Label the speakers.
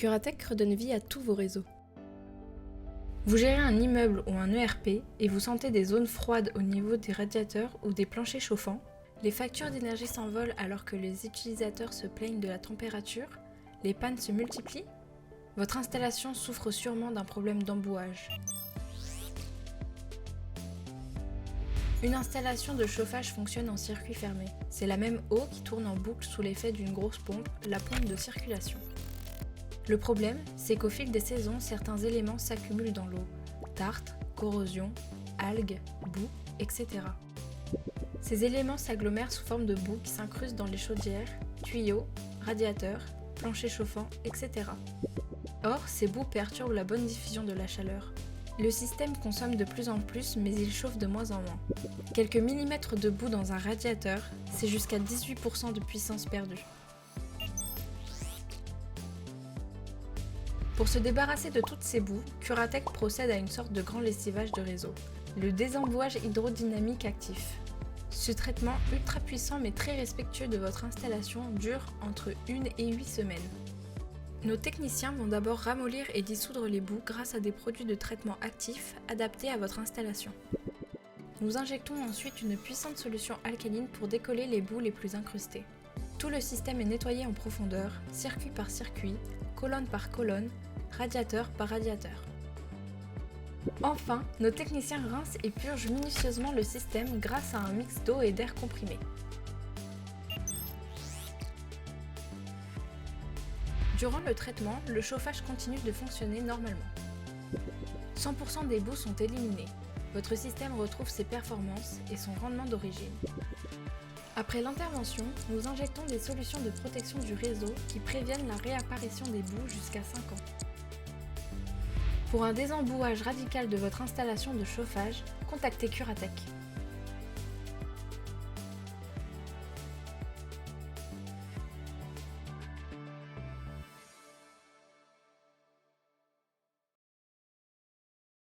Speaker 1: Curatech redonne vie à tous vos réseaux. Vous gérez un immeuble ou un ERP et vous sentez des zones froides au niveau des radiateurs ou des planchers chauffants, les factures d'énergie s'envolent alors que les utilisateurs se plaignent de la température, les pannes se multiplient. Votre installation souffre sûrement d'un problème d'embouage. Une installation de chauffage fonctionne en circuit fermé. C'est la même eau qui tourne en boucle sous l'effet d'une grosse pompe, la pompe de circulation. Le problème, c'est qu'au fil des saisons, certains éléments s'accumulent dans l'eau. Tartre, corrosion, algues, boue, etc. Ces éléments s'agglomèrent sous forme de boue qui s'incrustent dans les chaudières, tuyaux, radiateurs, planchers chauffants, etc. Or, ces boues perturbent la bonne diffusion de la chaleur. Le système consomme de plus en plus, mais il chauffe de moins en moins. Quelques millimètres de boue dans un radiateur, c'est jusqu'à 18% de puissance perdue. Pour se débarrasser de toutes ces boues, Curatech procède à une sorte de grand lessivage de réseau, le désembouage hydrodynamique actif. Ce traitement ultra puissant mais très respectueux de votre installation dure entre 1 et 8 semaines. Nos techniciens vont d'abord ramollir et dissoudre les boues grâce à des produits de traitement actifs adaptés à votre installation. Nous injectons ensuite une puissante solution alcaline pour décoller les boues les plus incrustées. Tout le système est nettoyé en profondeur, circuit par circuit, colonne par colonne, radiateur par radiateur. Enfin, nos techniciens rincent et purgent minutieusement le système grâce à un mix d'eau et d'air comprimé. Durant le traitement, le chauffage continue de fonctionner normalement. 100% des boues sont éliminées. Votre système retrouve ses performances et son rendement d'origine. Après l'intervention, nous injectons des solutions de protection du réseau qui préviennent la réapparition des boues jusqu'à 5 ans. Pour un désembouage radical de votre installation de chauffage, contactez Curatech.